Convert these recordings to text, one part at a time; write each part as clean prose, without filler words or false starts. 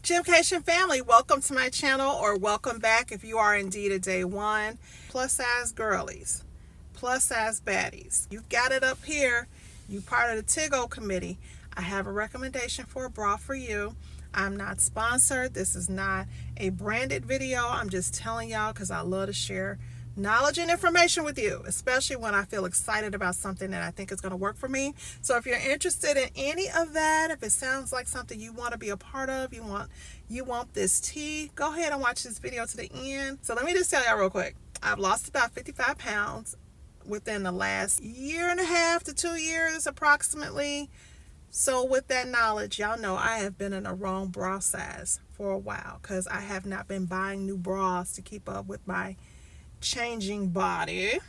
Gymcation family, welcome to my channel, or welcome back if you are indeed a day one. Plus size girlies, plus size baddies, you got it up here. You part of the TIGO committee. I have a recommendation for a bra for you. I'm not sponsored. This is not a branded video. I'm just telling y'all because I love to share knowledge and information with you, especially when I feel excited about something that I think is going to work for me. So if you're interested in any of that, if it sounds like something you want to be a part of, you want this tea, go ahead and watch this video to the end. So let me just tell y'all real quick. I've lost about 55 pounds within the last year and a half to 2 years approximately. So with that knowledge, y'all know I have been in a wrong bra size for a while because I have not been buying new bras to keep up with my changing body.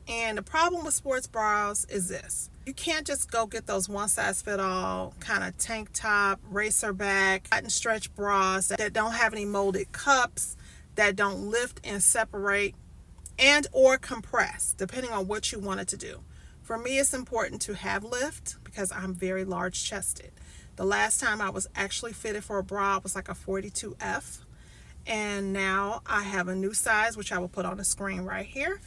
And the problem with sports bras is this: you can't just go get those one size fit all kind of tank top, racer back, cotton stretch bras that don't have any molded cups, that don't lift and separate and or compress, depending on what you want it to do. For me, it's important to have lift because I'm very large chested. The last time I was actually fitted for a bra was like a 42F. And now I have a new size, which I will put on the screen right here.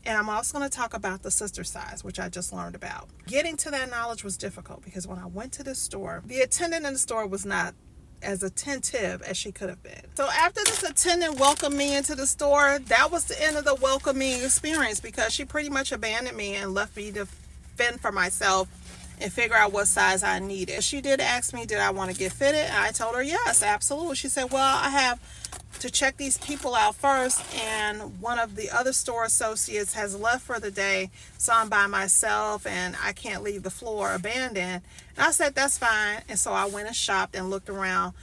And I'm also going to talk about the sister size, which I just learned about. Getting to that knowledge was difficult because when I went to the store, the attendant in the store was not as attentive as she could have been. So after this attendant welcomed me into the store, that was the end of the welcoming experience because she pretty much abandoned me and left me to fend for myself and figure out what size I needed. She did ask me, did I want to get fitted? And I told her, yes, absolutely. She said, well, I have to check these people out first, and one of the other store associates has left for the day, so I'm by myself and I can't leave the floor abandoned. And I said, that's fine. And so I went and shopped and looked around,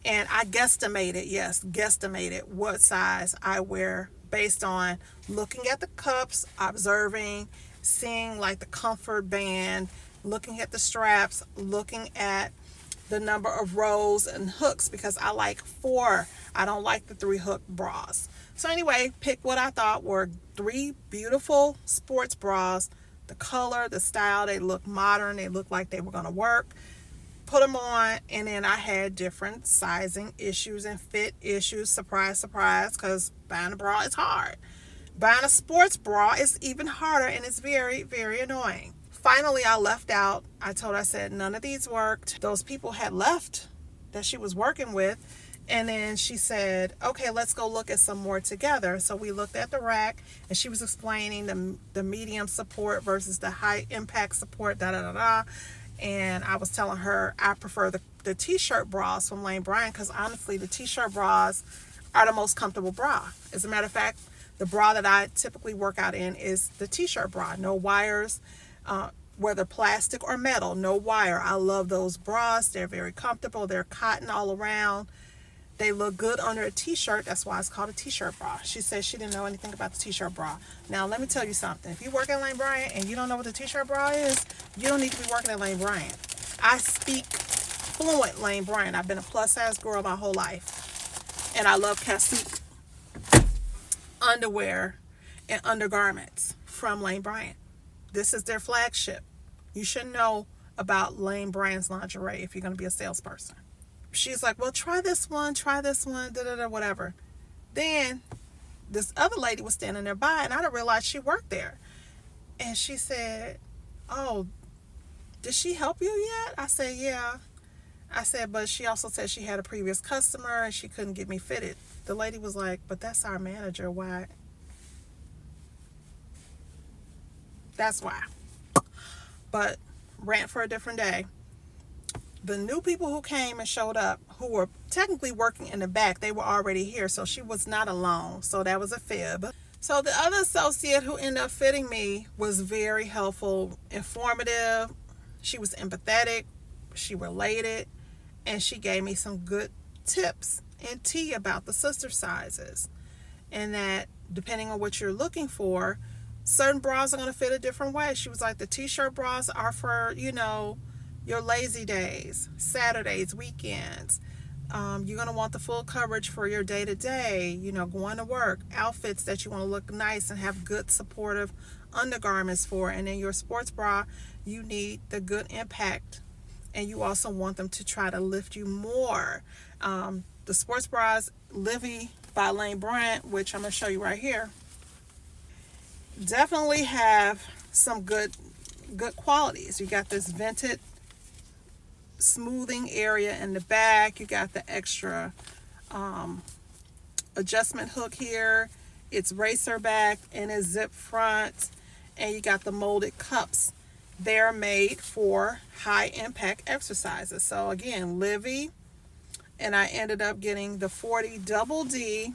and I guesstimated what size I wear based on looking at the cups, observing, seeing like the comfort band, looking at the straps, looking at the number of rows and hooks, because I like 4. I don't like the 3 hook bras. So anyway, pick what I thought were 3 beautiful sports bras. The color, the style, they look modern. They look like they were going to work. Put them on, and then I had different sizing issues and fit issues. Surprise, surprise, because buying a bra is hard. Buying a sports bra is even harder, and it's very, very annoying. Finally, I left out. I said, none of these worked. Those people had left that she was working with. And then she said, okay, let's go look at some more together. So we looked at the rack, and she was explaining the medium support versus the high impact support, And I was telling her I prefer the T-shirt bras from Lane Bryant because honestly, the T-shirt bras are the most comfortable bra. As a matter of fact, the bra that I typically work out in is the T-shirt bra. No wires. Whether plastic or metal, no wire. I love those bras. They're very comfortable. They're cotton all around. They look good under a t-shirt. That's why it's called a t-shirt bra. She said she didn't know anything about the t-shirt bra. Now, let me tell you something. If you work at Lane Bryant and you don't know what the t-shirt bra is, you don't need to be working at Lane Bryant. I speak fluent Lane Bryant. I've been a plus size girl my whole life. And I love Cacique underwear and undergarments from Lane Bryant. This is their flagship. You should know about Lane Bryant's lingerie if you're going to be a salesperson. She's like, well, try this one, whatever. Then this other lady was standing there by, and I didn't realize she worked there. And she said, oh, did she help you yet? I said, yeah. I said, but she also said she had a previous customer and she couldn't get me fitted. The lady was like, but that's our manager. Why? That's why. But rant for a different day. The new people who came and showed up, who were technically working in the back, they were already here, so she was not alone. So that was a fib. So the other associate who ended up fitting me was very helpful, informative. She was empathetic. She related, and she gave me some good tips and tea about the sister sizes, and that depending on what you're looking for, certain bras are going to fit a different way. She was like, the t-shirt bras are for, your lazy days, Saturdays, weekends. You're going to want the full coverage for your day-to-day, going to work, outfits that you want to look nice and have good supportive undergarments for. And in your sports bra, you need the good impact, and you also want them to try to lift you more. The sports bras, Livi by Lane Bryant, which I'm going to show you right here, definitely have some good qualities. You got this vented smoothing area in the back. You got the extra adjustment hook here. It's racer back and it's zip front, and you got the molded cups. They're made for high impact exercises. So again, Livi, and I ended up getting the 40 double D,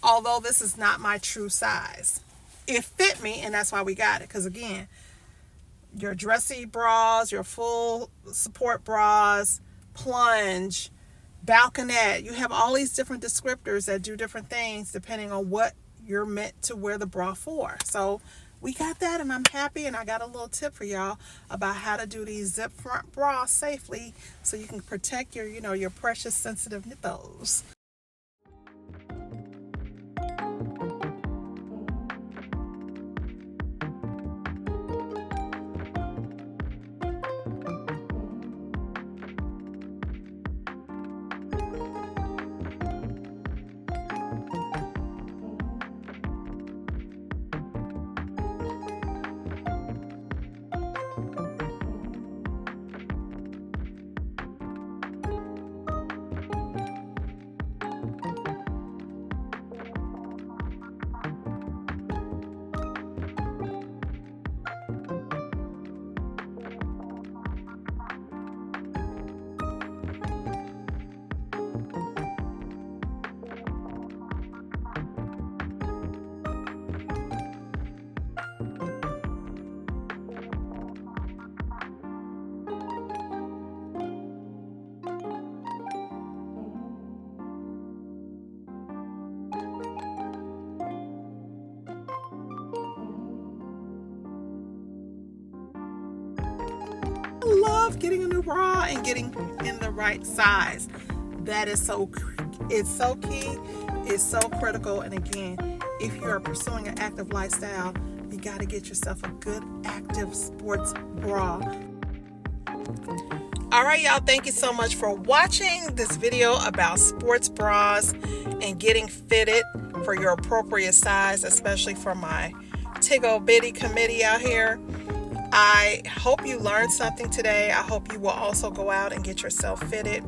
although this is not my true size. It fit me, and that's why we got it, because again, your dressy bras, your full support bras, plunge, balconette, you have all these different descriptors that do different things depending on what you're meant to wear the bra for. So we got that, and I'm happy, and I got a little tip for y'all about how to do these zip front bras safely so you can protect your, your precious sensitive nipples. Love getting a new bra and getting in the right size. That is it's so key, it's so critical. And again, if you are pursuing an active lifestyle, you got to get yourself a good active sports bra. All right, y'all, thank you so much for watching this video about sports bras and getting fitted for your appropriate size, especially for my Tiggle Bitty committee out here. I hope you learned something today. I hope you will also go out and get yourself fitted,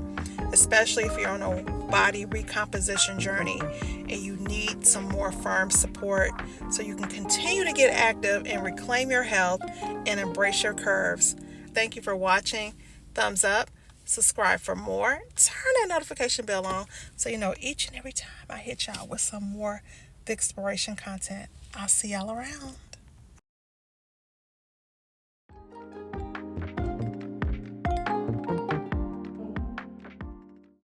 especially if you're on a body recomposition journey and you need some more firm support so you can continue to get active and reclaim your health and embrace your curves. Thank you for watching. Thumbs up, subscribe for more, turn that notification bell on so you know each and every time I hit y'all with some more Thickspiration content. I'll see y'all around.